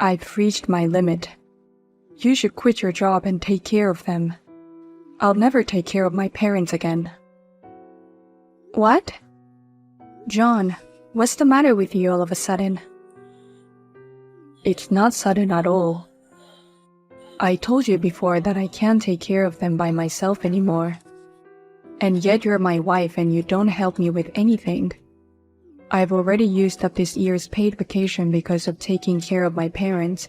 I've reached my limit. You should quit your job and take care of them. I'll never take care of my parents again. What? John, what's the matter with you all of a sudden? It's not sudden at all. I told you before that I can't take care of them by myself anymore. And yet you're my wife and you don't help me with anything. I've already used up this year's paid vacation because of taking care of my parents.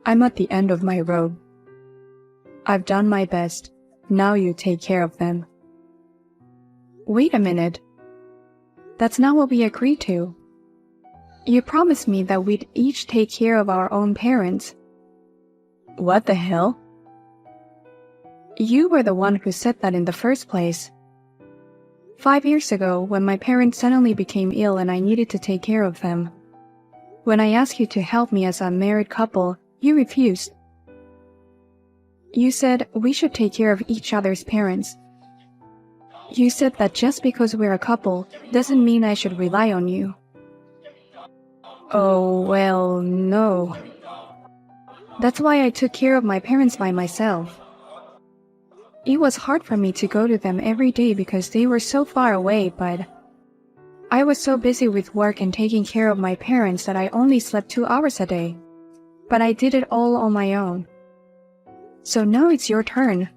I'm at the end of my rope. I've done my best. Now you take care of them. Wait a minute. That's not what we agreed to. You promised me that we'd each take care of our own parents. What the hell? You were the one who said that in the first place. 5 years ago, when my parents suddenly became ill and I needed to take care of them. When I asked you to help me as a married couple, you refused. You said we should take care of each other's parents. You said that just because we're a couple doesn't mean I should rely on you. Oh, well, no. That's why I took care of my parents by myself. It was hard for me to go to them every day because they were so far away, but I was so busy with work and taking care of my parents that I only slept 2 hours a day. But I did it all on my own. So now it's your turn.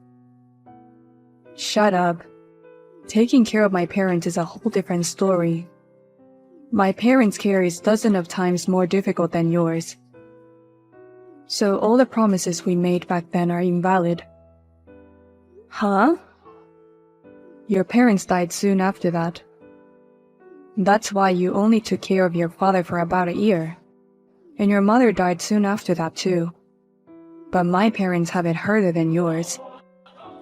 Shut up. Taking care of my parents is a whole different story. My parents' care is dozens of times more difficult than yours. So all the promises we made back then are invalid. Huh? Your parents died soon after that. That's why you only took care of your father for about a year. And your mother died soon after that too. But my parents have it harder than yours.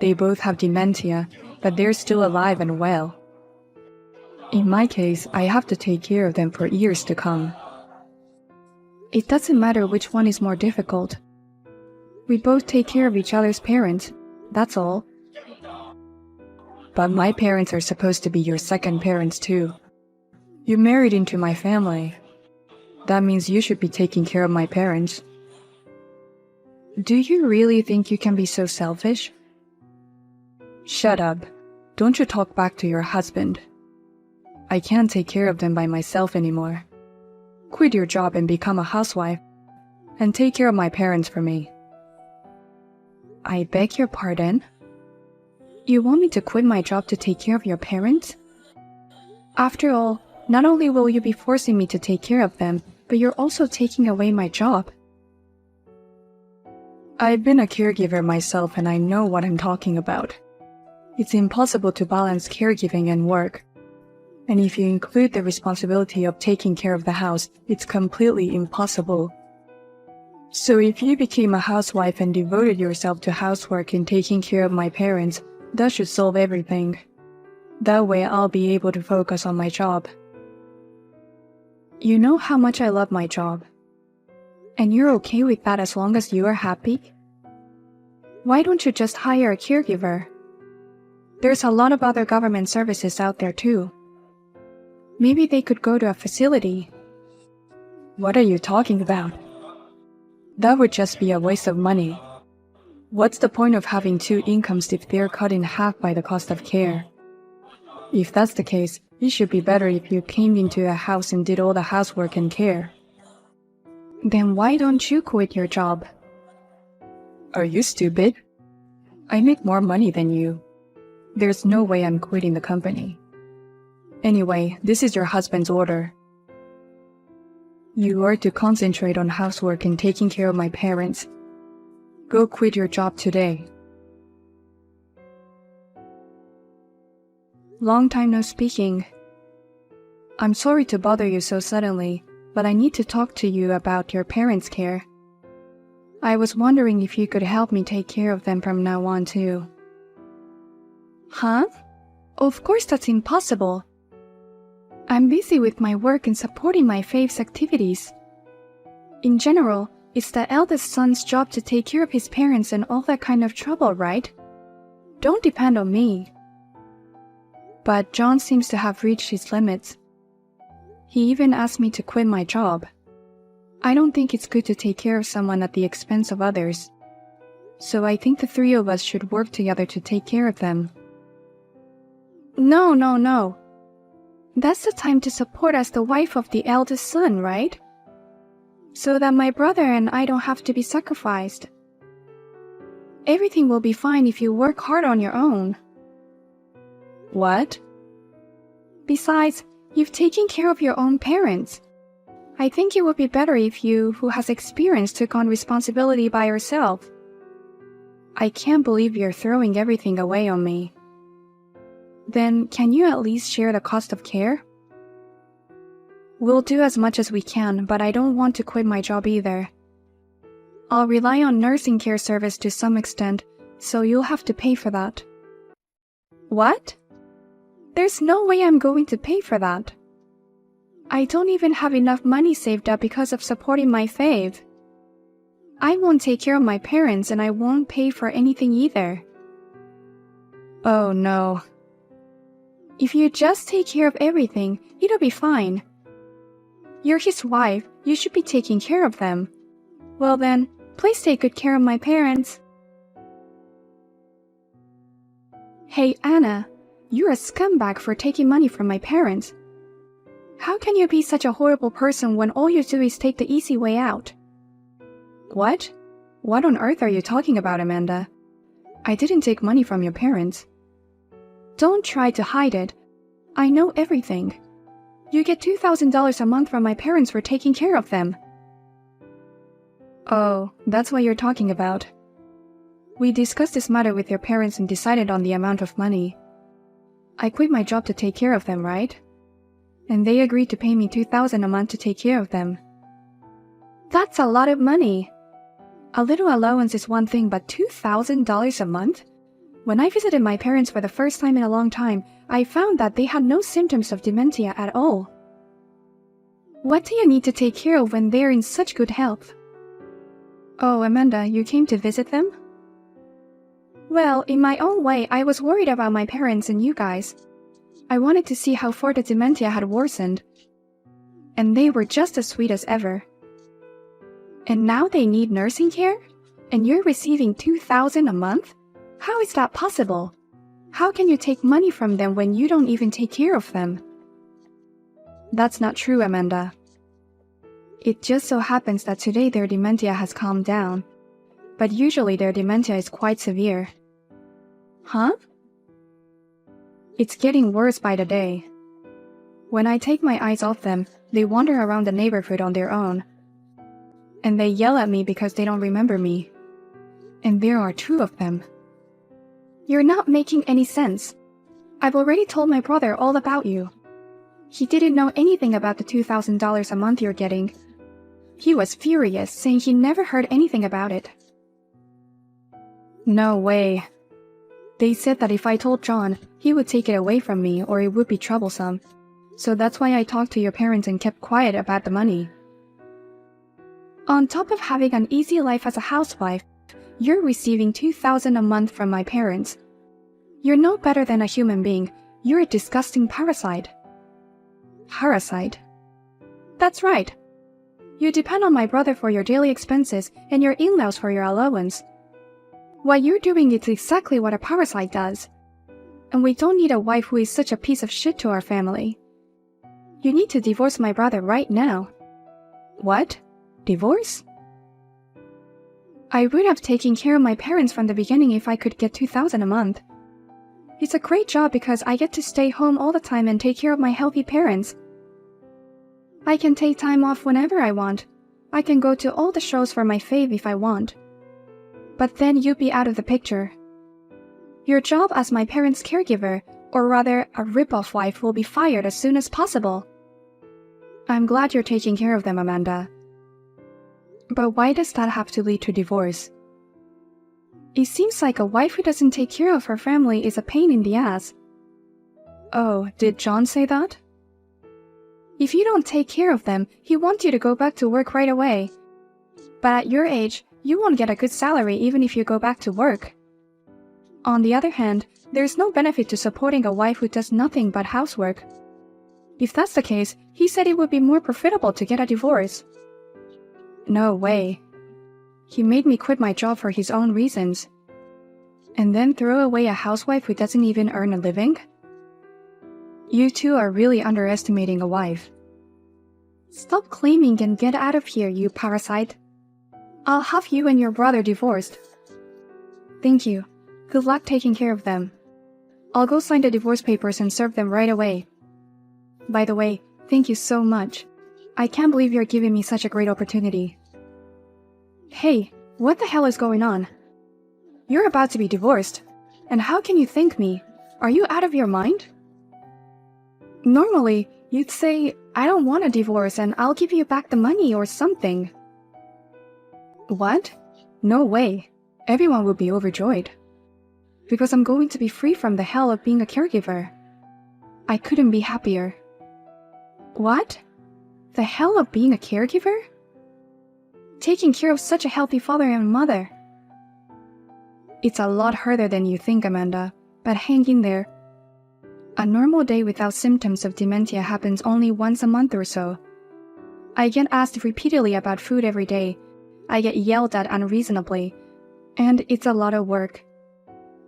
They both have dementia, but they're still alive and well. In my case, I have to take care of them for years to come. It doesn't matter which one is more difficult. We both take care of each other's parents, that's all. But my parents are supposed to be your second parents too. You married into my family. That means you should be taking care of my parents. Do you really think you can be so selfish? Shut up. Don't you talk back to your husband. I can't take care of them by myself anymore. Quit your job and become a housewife, and take care of my parents for me. I beg your pardon? You want me to quit my job to take care of your parents? After all, not only will you be forcing me to take care of them, but you're also taking away my job. I've been a caregiver myself and I know what I'm talking about. It's impossible to balance caregiving and work. And if you include the responsibility of taking care of the house, it's completely impossible. So if you became a housewife and devoted yourself to housework and taking care of my parents, that should solve everything. That way I'll be able to focus on my job. You know how much I love my job. And you're okay with that as long as you are happy? Why don't you just hire a caregiver? There's a lot of other government services out there too. Maybe they could go to a facility. What are you talking about? That would just be a waste of money. What's the point of having 2 incomes if they're cut in half by the cost of care? If that's the case, it should be better if you came into a house and did all the housework and care. Then why don't you quit your job? Are you stupid? I make more money than you. There's no way I'm quitting the company. Anyway, this is your husband's order. You are to concentrate on housework and taking care of my parents. Go quit your job today. Long time no speaking. I'm sorry to bother you so suddenly, but I need to talk to you about your parents' care. I was wondering if you could help me take care of them from now on too. Huh? Of course that's impossible. I'm busy with my work and supporting my faith's activities. In general, it's the eldest son's job to take care of his parents and all that kind of trouble, right? Don't depend on me. But John seems to have reached his limits. He even asked me to quit my job. I don't think it's good to take care of someone at the expense of others. So I think the three of us should work together to take care of them. No. That's the time to support as the wife of the eldest son, right? So that my brother and I don't have to be sacrificed. Everything will be fine if you work hard on your own. What? Besides, you've taken care of your own parents. I think it would be better if you, who has experience, took on responsibility by yourself. I can't believe you're throwing everything away on me. Then, can you at least share the cost of care? We'll do as much as we can, but I don't want to quit my job either. I'll rely on nursing care service to some extent, so you'll have to pay for that. What? There's no way I'm going to pay for that. I don't even have enough money saved up because of supporting my fave. I won't take care of my parents and I won't pay for anything either. Oh no. If you just take care of everything, it'll be fine. You're his wife, you should be taking care of them. Well then, please take good care of my parents. Hey Anna, you're a scumbag for taking money from my parents. How can you be such a horrible person when all you do is take the easy way out? What? What on earth are you talking about, Amanda? I didn't take money from your parents. Don't try to hide it. I know everything. You get $2,000 a month from my parents for taking care of them. Oh, that's what you're talking about. We discussed this matter with your parents and decided on the amount of money. I quit my job to take care of them, right? And they agreed to pay me $2,000 a month to take care of them. That's a lot of money. A little allowance is one thing, but $2,000 a month? When I visited my parents for the first time in a long time, I found that they had no symptoms of dementia at all. What do you need to take care of when they're in such good health? Oh, Amanda, you came to visit them? Well, in my own way, I was worried about my parents and you guys. I wanted to see how far the dementia had worsened. And they were just as sweet as ever. And now they need nursing care? And you're receiving $2,000 a month? How is that possible? How can you take money from them when you don't even take care of them? That's not true, Amanda. It just so happens that today their dementia has calmed down. But usually their dementia is quite severe. Huh? It's getting worse by the day. When I take my eyes off them, they wander around the neighborhood on their own. And they yell at me because they don't remember me. And there are two of them. You're not making any sense. I've already told my brother all about you. He didn't know anything about the $2,000 a month you're getting. He was furious, saying he never heard anything about it. No way. They said that if I told John, he would take it away from me or it would be troublesome. So that's why I talked to your parents and kept quiet about the money. On top of having an easy life as a housewife, you're receiving $2,000 a month from my parents. You're no better than a human being. You're a disgusting parasite. Parasite? That's right. You depend on my brother for your daily expenses and your in-laws for your allowance. What you're doing is exactly what a parasite does. And we don't need a wife who is such a piece of shit to our family. You need to divorce my brother right now. What? Divorce? I would have taken care of my parents from the beginning if I could get $2,000 a month. It's a great job because I get to stay home all the time and take care of my healthy parents. I can take time off whenever I want. I can go to all the shows for my fave if I want. But then you'd be out of the picture. Your job as my parents' caregiver, or rather a rip-off wife, will be fired as soon as possible. I'm glad you're taking care of them, Amanda. But why does that have to lead to divorce? It seems like a wife who doesn't take care of her family is a pain in the ass. Oh, did John say that? If you don't take care of them, he wants you to go back to work right away. But at your age, you won't get a good salary even if you go back to work. On the other hand, there's no benefit to supporting a wife who does nothing but housework. If that's the case, he said it would be more profitable to get a divorce. No way. He made me quit my job for his own reasons. And then throw away a housewife who doesn't even earn a living? You two are really underestimating a wife. Stop claiming and get out of here, you parasite. I'll have you and your brother divorced. Thank you. Good luck taking care of them. I'll go sign the divorce papers and serve them right away. By the way, thank you so much. I can't believe you're giving me such a great opportunity. Hey, what the hell is going on? You're about to be divorced. And how can you thank me? Are you out of your mind? Normally, you'd say, I don't want a divorce and I'll give you back the money or something. What? No way. Everyone would be overjoyed. Because I'm going to be free from the hell of being a caregiver. I couldn't be happier. What? The hell of being a caregiver? Taking care of such a healthy father and mother. It's a lot harder than you think, Amanda, but hang in there. A normal day without symptoms of dementia happens only once a month or so. I get asked repeatedly about food every day. I get yelled at unreasonably. And it's a lot of work.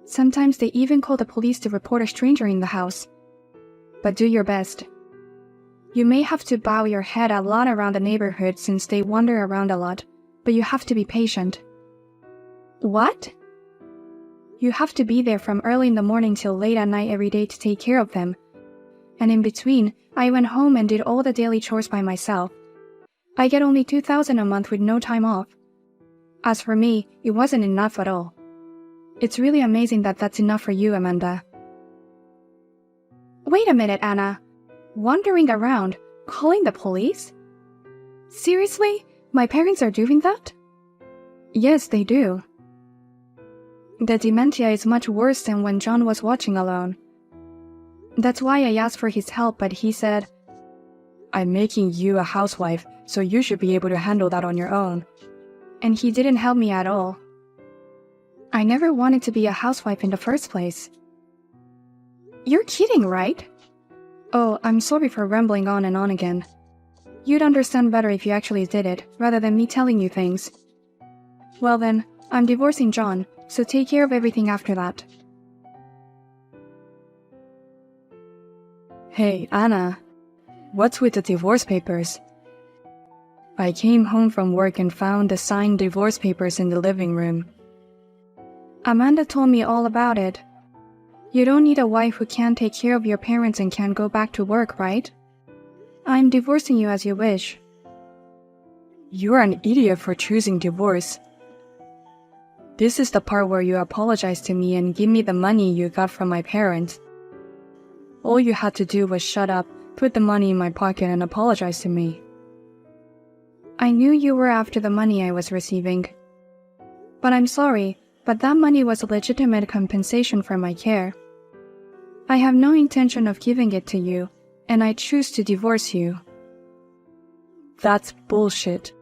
Sometimes they even call the police to report a stranger in the house. But do your best. You may have to bow your head a lot around the neighborhood since they wander around a lot, but you have to be patient. What? You have to be there from early in the morning till late at night every day to take care of them. And in between, I went home and did all the daily chores by myself. I get only $2,000 a month with no time off. As for me, it wasn't enough at all. It's really amazing that that's enough for you, Amanda. Wait a minute, Anna. Wandering around, calling the police? Seriously? My parents are doing that? Yes, they do. The dementia is much worse than when John was watching alone. That's why I asked for his help, but he said, I'm making you a housewife, so you should be able to handle that on your own. And he didn't help me at all. I never wanted to be a housewife in the first place. You're kidding, right? Oh, I'm sorry for rambling on and on again. You'd understand better if you actually did it, rather than me telling you things. Well then, I'm divorcing John, so take care of everything after that. Hey, Anna. What's with the divorce papers? I came home from work and found the signed divorce papers in the living room. Amanda told me all about it. You don't need a wife who can't take care of your parents and can't go back to work, right? I'm divorcing you as you wish. You're an idiot for choosing divorce. This is the part where you apologize to me and give me the money you got from my parents. All you had to do was shut up, put the money in my pocket and apologize to me. I knew you were after the money I was receiving. But I'm sorry, but that money was a legitimate compensation for my care. I have no intention of giving it to you, and I choose to divorce you. That's bullshit.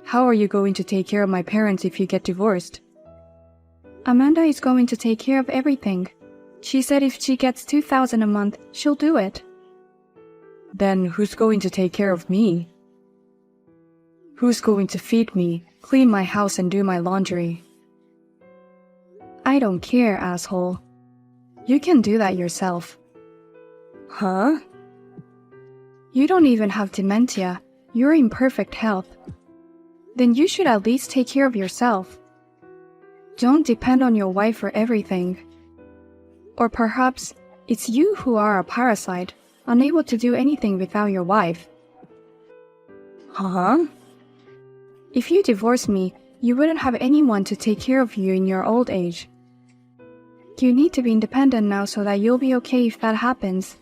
How are you going to take care of my parents if you get divorced? Amanda is going to take care of everything. She said if she gets $2,000 a month, she'll do it. Then who's going to take care of me? Who's going to feed me, clean my house and do my laundry? I don't care, asshole. You can do that yourself. Huh? You don't even have dementia. You're in perfect health. Then you should at least take care of yourself. Don't depend on your wife for everything. Or perhaps it's you who are a parasite, unable to do anything without your wife. Huh? If you divorce me, you wouldn't have anyone to take care of you in your old age. You need to be independent now so that you'll be okay if that happens.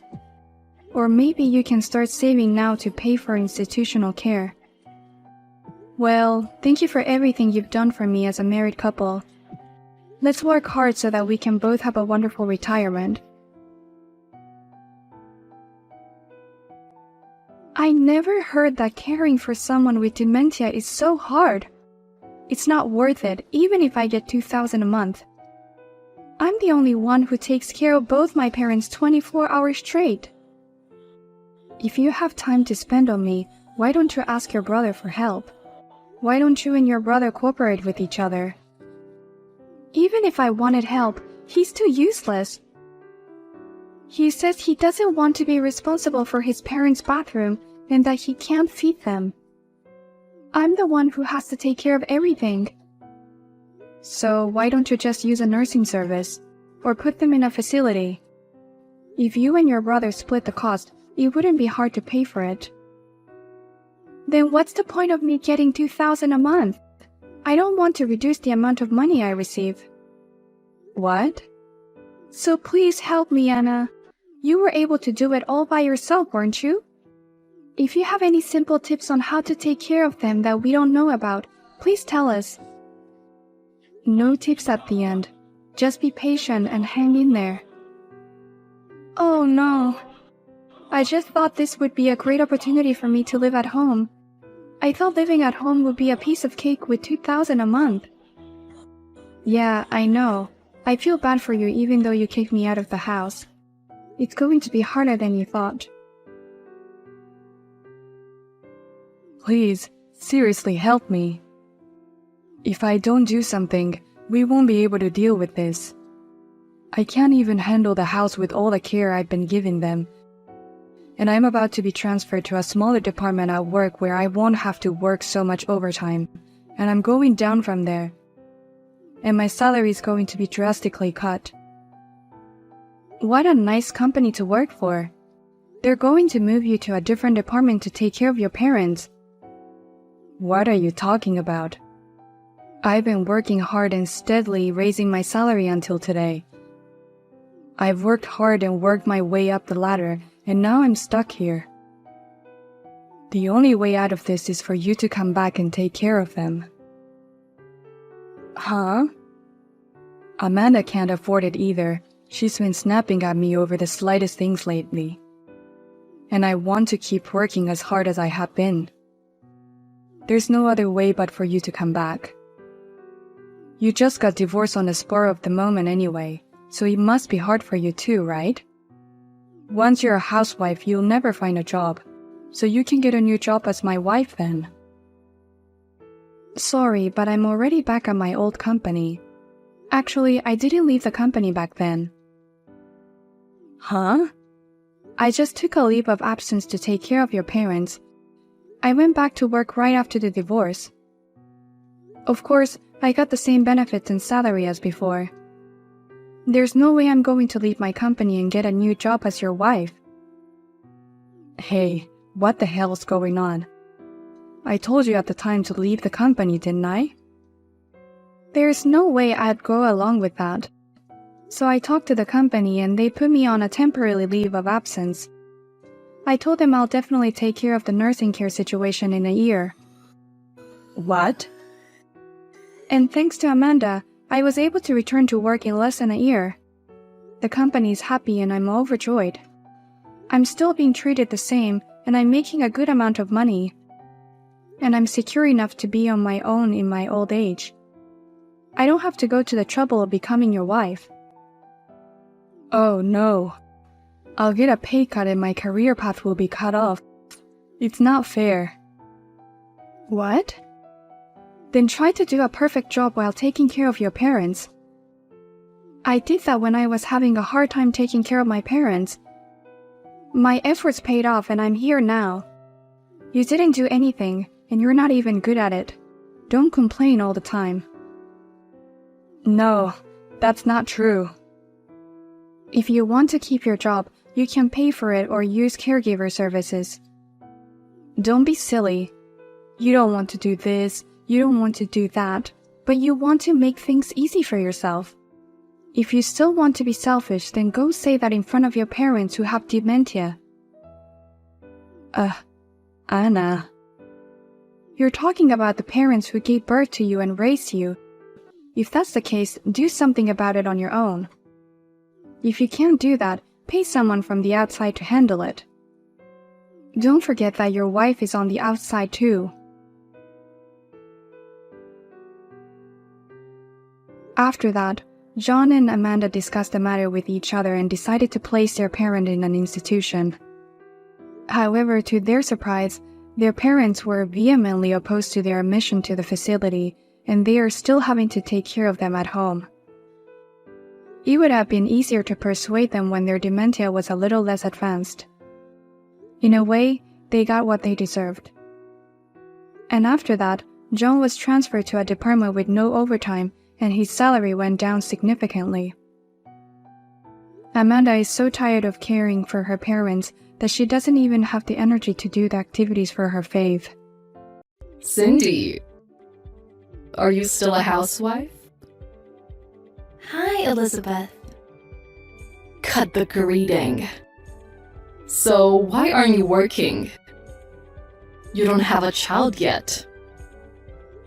Or maybe you can start saving now to pay for institutional care. Well, thank you for everything you've done for me as a married couple. Let's work hard so that we can both have a wonderful retirement. I never heard that caring for someone with dementia is so hard. It's not worth it, even if I get $2,000 a month. I'm the only one who takes care of both my parents 24 hours straight. If you have time to spend on me, why don't you ask your brother for help? Why don't you and your brother cooperate with each other? Even if I wanted help, he's too useless. He says he doesn't want to be responsible for his parents' bathroom and that he can't feed them. I'm the one who has to take care of everything. So why don't you just use a nursing service or put them in a facility? If you and your brother split the cost, it wouldn't be hard to pay for it. Then what's the point of me getting $2,000 a month? I don't want to reduce the amount of money I receive. What? So please help me, Anna. You were able to do it all by yourself, weren't you? If you have any simple tips on how to take care of them that we don't know about, please tell us. No tips at the end. Just be patient and hang in there. Oh no. I just thought this would be a great opportunity for me to live at home. I thought living at home would be a piece of cake with $2,000 a month. Yeah, I know. I feel bad for you even though you kicked me out of the house. It's going to be harder than you thought. Please, seriously help me. If I don't do something, we won't be able to deal with this. I can't even handle the house with all the care I've been giving them. And I'm about to be transferred to a smaller department at work where I won't have to work so much overtime, and I'm going down from there. And my salary is going to be drastically cut. What a nice company to work for. They're going to move you to a different department to take care of your parents. What are you talking about? I've been working hard and steadily raising my salary until today. I've worked hard and worked my way up the ladder, and now I'm stuck here. The only way out of this is for you to come back and take care of them. Huh? Amanda can't afford it either. She's been snapping at me over the slightest things lately. And I want to keep working as hard as I have been. There's no other way but for you to come back. You just got divorced on the spur of the moment anyway, so it must be hard for you too, right? Once you're a housewife, you'll never find a job, so you can get a new job as my wife then. Sorry, but I'm already back at my old company. Actually, I didn't leave the company back then. Huh? I just took a leave of absence to take care of your parents. I went back to work right after the divorce. Of course, I got the same benefits and salary as before. There's no way I'm going to leave my company and get a new job as your wife. Hey, what the hell's going on? I told you at the time to leave the company, didn't I? There's no way I'd go along with that. So I talked to the company and they put me on a temporary leave of absence. I told them I'll definitely take care of the nursing care situation in a year. What? And thanks to Amanda, I was able to return to work in less than a year. The company's happy and I'm overjoyed. I'm still being treated the same and I'm making a good amount of money. And I'm secure enough to be on my own in my old age. I don't have to go to the trouble of becoming your wife. Oh no. I'll get a pay cut and my career path will be cut off. It's not fair. What? Then try to do a perfect job while taking care of your parents. I did that when I was having a hard time taking care of my parents. My efforts paid off and I'm here now. You didn't do anything and you're not even good at it. Don't complain all the time. No, that's not true. If you want to keep your job, you can pay for it or use caregiver services. Don't be silly. You don't want to do this, you don't want to do that, but you want to make things easy for yourself. If you still want to be selfish, then go say that in front of your parents who have dementia. Anna. You're talking about the parents who gave birth to you and raised you. If that's the case, do something about it on your own. If you can't do that, pay someone from the outside to handle it. Don't forget that your wife is on the outside too. After that, John and Amanda discussed the matter with each other and decided to place their parent in an institution. However, to their surprise, Their parents were vehemently opposed to their admission to the facility, and they are still having to take care of them at home. It would have been easier to persuade them when their dementia was a little less advanced. In a way, they got what they deserved. And after that, John was transferred to a department with no overtime, and his salary went down significantly. Amanda is so tired of caring for her parents that she doesn't even have the energy to do the activities for her fave. Cindy, are you still a housewife? Hi, Elizabeth. Cut the greeting. So why aren't you working? You don't have a child yet.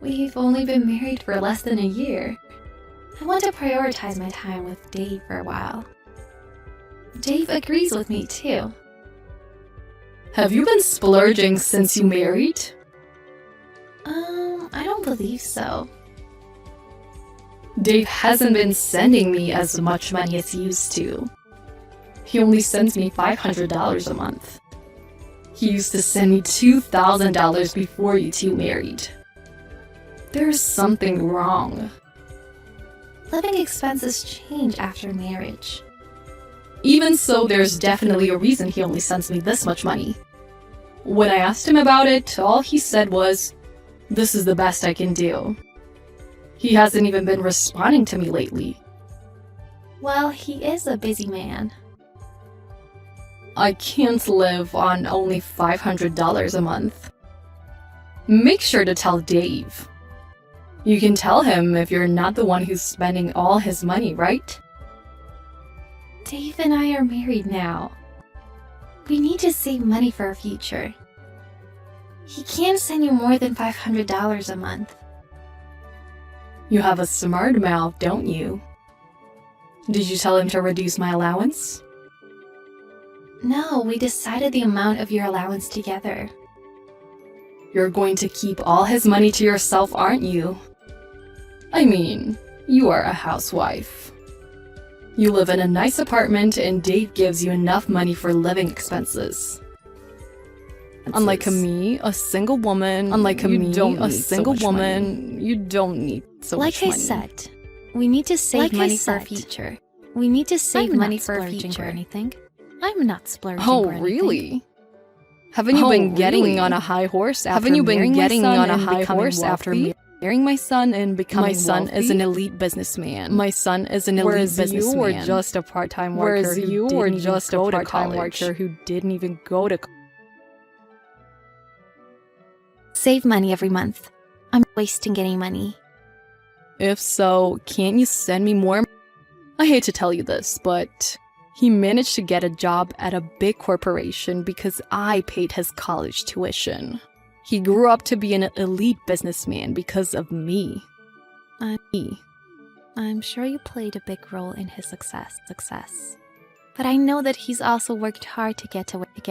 We've only been married for less than a year. I want to prioritize my time with Dave for a while. Dave agrees with me too. Have you been splurging since you married? I don't believe so. Dave hasn't been sending me as much money as he used to. He only sends me $500 a month. He used to send me $2,000 before you two married. There's something wrong. Living expenses change after marriage. Even so, there's definitely a reason he only sends me this much money. When I asked him about it, all he said was, "This is the best I can do." He hasn't even been responding to me lately. Well, he is a busy man. I can't live on only $500 a month. Make sure to tell Dave. You can tell him if you're not the one who's spending all his money, right? Dave and I are married now. We need to save money for our future. He can't send you more than $500 a month. You have a smart mouth, don't you? Did you tell him to reduce my allowance? No, we decided the amount of your allowance together. You're going to keep all his money to yourself, aren't you? I mean, you are a housewife. You live in a nice apartment and Dave gives you enough money for living expenses. Unlike me, a single woman, you don't need so much money. Like I said, we need to save money for our future. We need to save money for our future. Anything. I'm not splurging Oh, for anything. really? Haven't you been getting on a high horse after marrying my son and becoming My son wealthy? is an elite businessman. My son is an elite businessman. you were just a part-time worker who didn't even go to Save money every month. I'm wasting any money. If so, can't you send me more? I hate to tell you this, but he managed to get a job at a big corporation because I paid his college tuition. He grew up to be an elite businessman because of me. I'm sure you played a big role in his success. But I know that he's also worked hard to get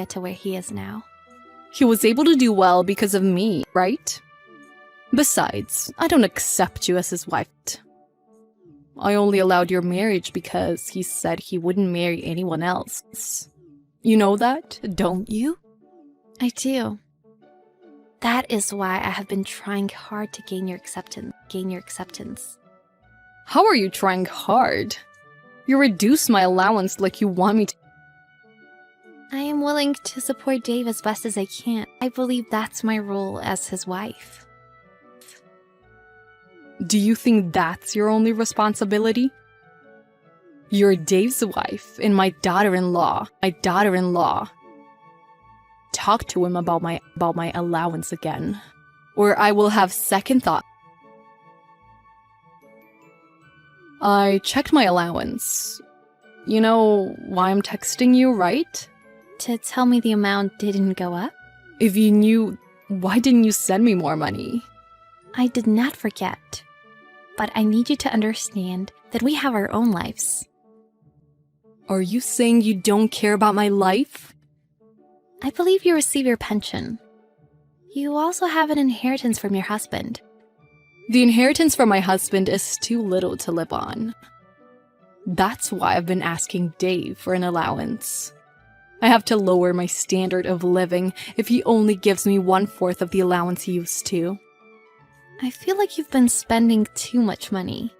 to where he is now. He was able to do well because of me, right? Besides, I don't accept you as his wife. I only allowed your marriage because he said he wouldn't marry anyone else. You know that, don't you? I do. That is why I have been trying hard to gain your acceptance. How are you trying hard? You reduced my allowance like you want me to. I am willing to support Dave as best as I can. I believe that's my role as his wife. Do you think that's your only responsibility? You're Dave's wife and my daughter-in-law. Talk to him about my allowance again, or I will have second thought. I checked my allowance. You know why I'm texting you, right? To tell me the amount didn't go up? If you knew, why didn't you send me more money? I did not forget. But I need you to understand that we have our own lives. Are you saying you don't care about my life? I believe you receive your pension. You also have an inheritance from your husband. The inheritance from my husband is too little to live on. That's why I've been asking Dave for an allowance. I have to lower my standard of living if he only gives me 1/4 of the allowance he used to. I feel like you've been spending too much money.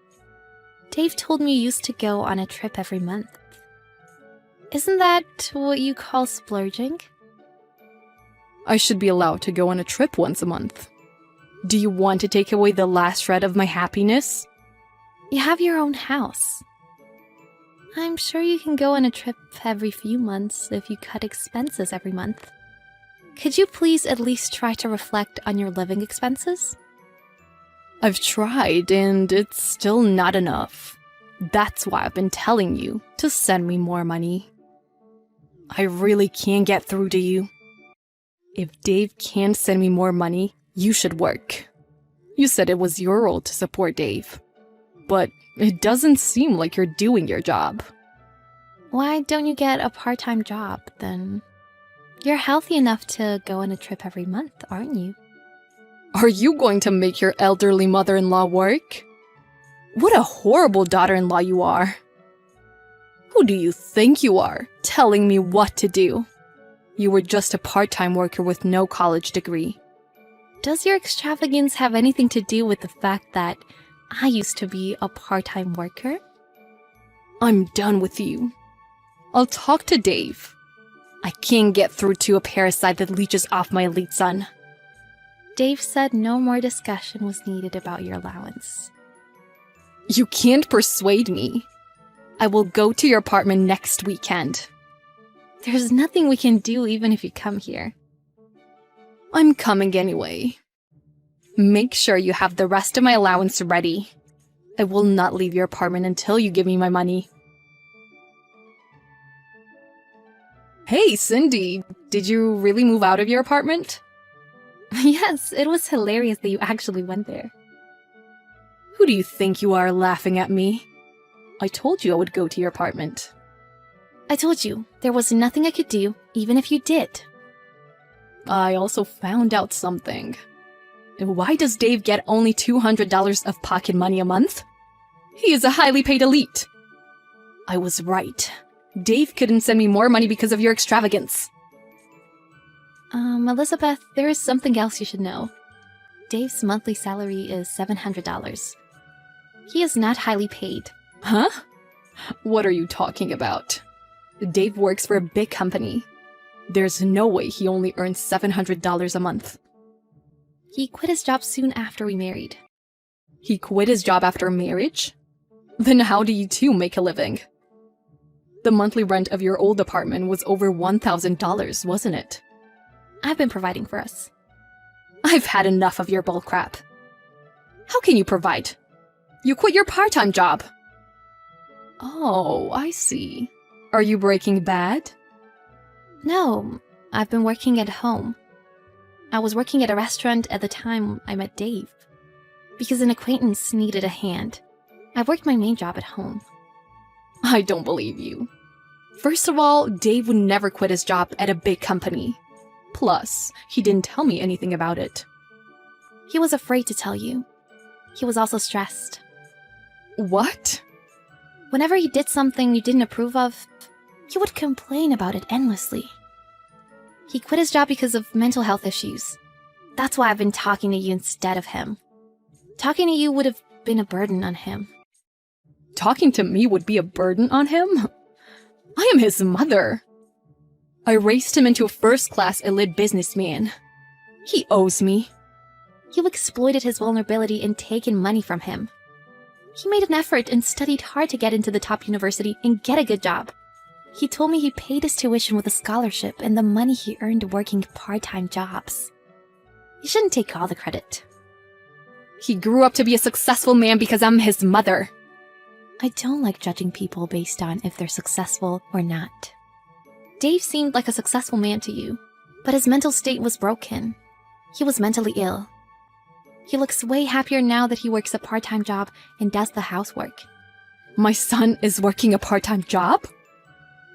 Dave told me you used to go on a trip every month. Isn't that what you call splurging? I should be allowed to go on a trip once a month. Do you want to take away the last shred of my happiness? You have your own house. I'm sure you can go on a trip every few months if you cut expenses every month. Could you please at least try to reflect on your living expenses? I've tried, and it's still not enough. That's why I've been telling you to send me more money. I really can't get through to you. If Dave can't send me more money, you should work. You said it was your role to support Dave. But it doesn't seem like you're doing your job. Why don't you get a part-time job, then? You're healthy enough to go on a trip every month, aren't you? Are you going to make your elderly mother-in-law work? What a horrible daughter-in-law you are. Who do you think you are, telling me what to do? You were just a part-time worker with no college degree. Does your extravagance have anything to do with the fact that I used to be a part-time worker? I'm done with you. I'll talk to Dave. I can't get through to a parasite that leeches off my elite son. Dave said no more discussion was needed about your allowance. You can't persuade me. I will go to your apartment next weekend. There's nothing we can do even if you come here. I'm coming anyway. Make sure you have the rest of my allowance ready. I will not leave your apartment until you give me my money. Hey, Cindy, did you really move out of your apartment? Yes, it was hilarious that you actually went there. Who do you think you are laughing at me? I told you I would go to your apartment. I told you, there was nothing I could do, even if you did. I also found out something. Why does Dave get only $200 of pocket money a month? He is a highly paid elite. I was right. Dave couldn't send me more money because of your extravagance. Elizabeth, there is something else you should know. Dave's monthly salary is $700. He is not highly paid. Huh? What are you talking about? Dave works for a big company. There's no way he only earns $700 a month. He quit his job soon after we married. He quit his job after marriage? Then how do you two make a living? The monthly rent of your old apartment was over $1,000, wasn't it? I've been providing for us. I've had enough of your bullcrap. How can you provide? You quit your part-time job. Oh, I see. Are you Breaking Bad? No, I've been working at home. I was working at a restaurant at the time I met Dave. Because an acquaintance needed a hand, I worked my main job at home. I don't believe you. First of all, Dave would never quit his job at a big company. Plus, he didn't tell me anything about it. He was afraid to tell you. He was also stressed. What? Whenever he did something you didn't approve of, he would complain about it endlessly. He quit his job because of mental health issues. That's why I've been talking to you instead of him. Talking to you would have been a burden on him. Talking to me would be a burden on him? I am his mother. I raised him into a first-class elite businessman. He owes me. You exploited his vulnerability and taken money from him. He made an effort and studied hard to get into the top university and get a good job. He told me he paid his tuition with a scholarship and the money he earned working part-time jobs. You shouldn't take all the credit. He grew up to be a successful man because I'm his mother. I don't like judging people based on if they're successful or not. Dave seemed like a successful man to you, but his mental state was broken. He was mentally ill. He looks way happier now that he works a part-time job and does the housework. My son is working a part-time job?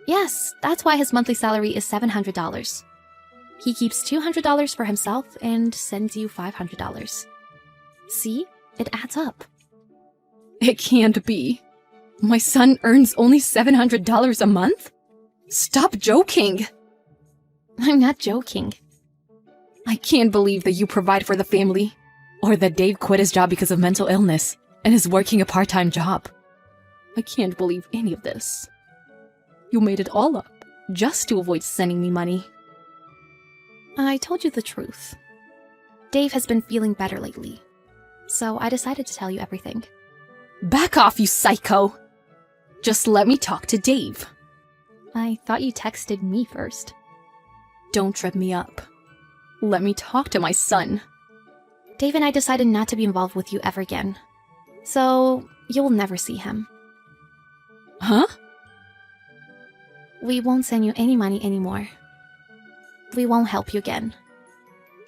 Yes, that's why his monthly salary is $700. He keeps $200 for himself and sends you $500. See? It adds up. It can't be. My son earns only $700 a month? Stop joking! I'm not joking. I can't believe that you provide for the family, or that Dave quit his job because of mental illness and is working a part-time job. I can't believe any of this. You made it all up just to avoid sending me money. I told you the truth. Dave has been feeling better lately, so I decided to tell you everything. Back off, you psycho! Just let me talk to Dave. I thought you texted me first. Don't trip me up. Let me talk to my son. Dave and I decided not to be involved with you ever again, so you'll never see him. Huh? We won't send you any money anymore. We won't help you again.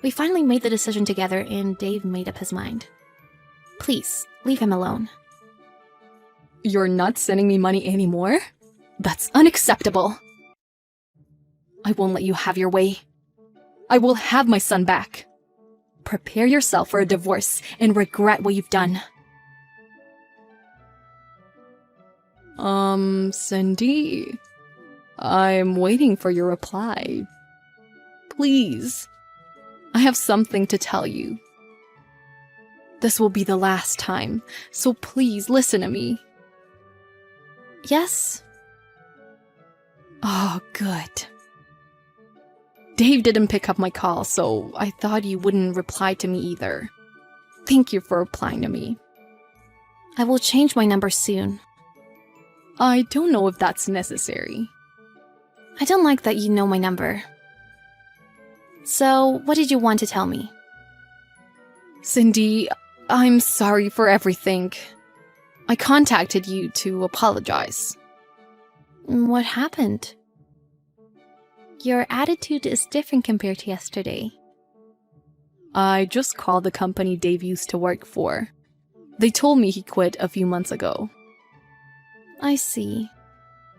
We finally made the decision together and Dave made up his mind. Please, leave him alone. You're not sending me money anymore? That's unacceptable. I won't let you have your way. I will have my son back. Prepare yourself for a divorce and regret what you've done. Cindy, I'm waiting for your reply. Please, I have something to tell you. This will be the last time, so please listen to me. Yes? Oh, good. Dave didn't pick up my call, so I thought you wouldn't reply to me either. Thank you for replying to me. I will change my number soon. I don't know if that's necessary. I don't like that you know my number. So, what did you want to tell me? Cindy, I'm sorry for everything. I contacted you to apologize. What happened? Your attitude is different compared to yesterday. I just called the company Dave used to work for. They told me he quit a few months ago. I see.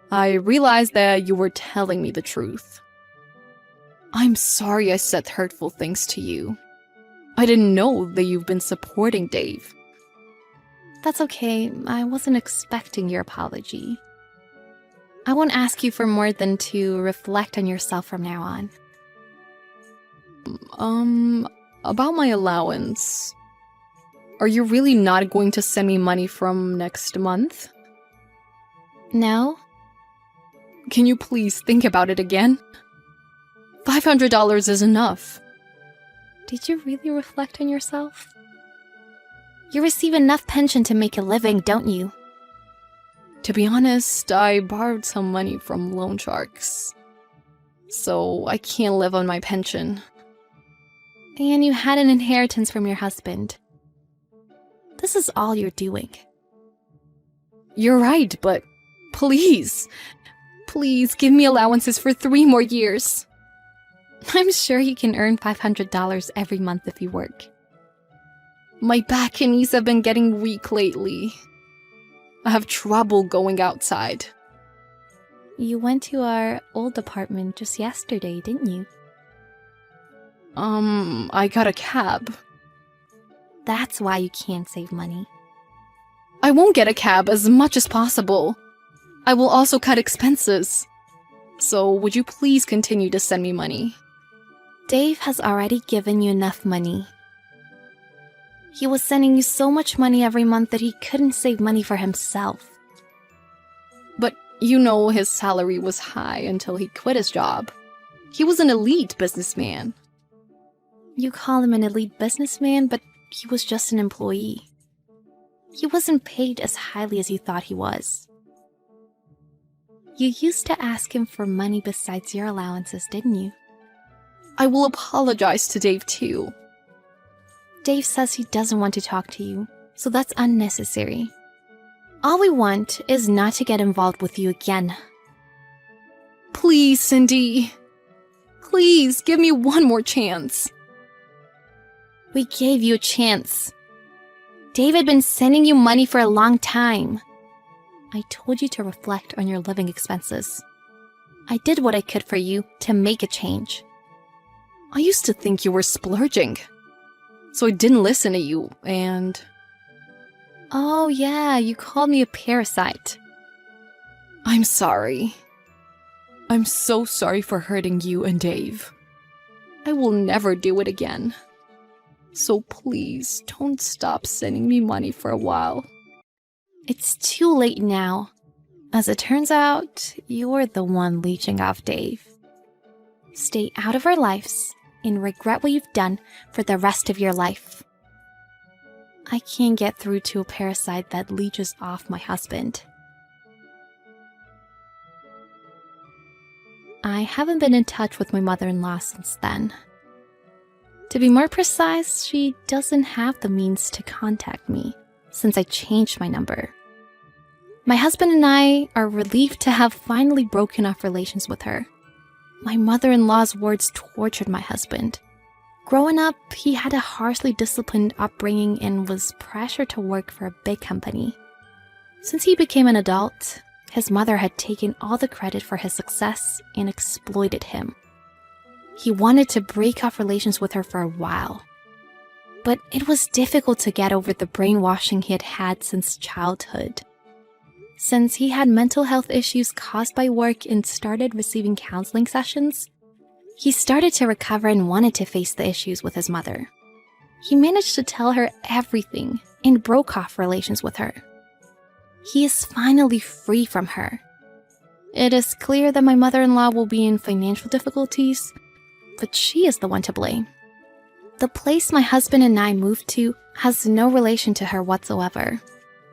I realized that you were telling me the truth. I'm sorry I said hurtful things to you. I didn't know that you've been supporting Dave. That's okay. I wasn't expecting your apology. I won't ask you for more than to reflect on yourself from now on. About my allowance. Are you really not going to send me money from next month? No? Can you please think about it again? $500 is enough. Did you really reflect on yourself? You receive enough pension to make a living, don't you? To be honest, I borrowed some money from loan sharks. So I can't live on my pension. And you had an inheritance from your husband. This is all you're doing. You're right, but please give me allowances for 3 more years. I'm sure you can earn $500 every month if you work. My back and knees have been getting weak lately. I have trouble going outside. You went to our old apartment just yesterday, didn't you? I got a cab. That's why you can't save money. I won't get a cab as much as possible. I will also cut expenses. So would you please continue to send me money? Dave has already given you enough money. He was sending you so much money every month that he couldn't save money for himself. But you know his salary was high until he quit his job. He was an elite businessman. You call him an elite businessman, but he was just an employee. He wasn't paid as highly as you thought he was. You used to ask him for money besides your allowances, didn't you? I will apologize to Dave too. Dave says he doesn't want to talk to you, so that's unnecessary. All we want is not to get involved with you again. Please, Cindy. Please, give me one more chance. We gave you a chance. Dave had been sending you money for a long time. I told you to reflect on your living expenses. I did what I could for you to make a change. I used to think you were splurging. So I didn't listen to you, and... Oh yeah, you called me a parasite. I'm sorry. I'm so sorry for hurting you and Dave. I will never do it again. So please, don't stop sending me money for a while. It's too late now. As it turns out, you're the one leeching off Dave. Stay out of our lives and regret what you've done for the rest of your life. I can't get through to a parasite that leeches off my husband. I haven't been in touch with my mother-in-law since then. To be more precise, she doesn't have the means to contact me since I changed my number. My husband and I are relieved to have finally broken off relations with her. My mother-in-law's words tortured my husband. Growing up, he had a harshly disciplined upbringing and was pressured to work for a big company. Since he became an adult, his mother had taken all the credit for his success and exploited him. He wanted to break off relations with her for a while, but it was difficult to get over the brainwashing he had had since childhood. Since he had mental health issues caused by work and started receiving counseling sessions, he started to recover and wanted to face the issues with his mother. He managed to tell her everything and broke off relations with her. He is finally free from her. It is clear that my mother-in-law will be in financial difficulties, but she is the one to blame. The place my husband and I moved to has no relation to her whatsoever.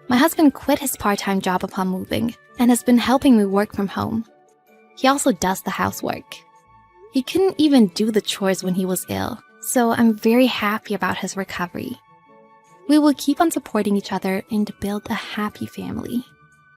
My husband quit his part-time job upon moving and has been helping me work from home. He also does the housework. He couldn't even do the chores when he was ill, so I'm very happy about his recovery. We will keep on supporting each other and build a happy family.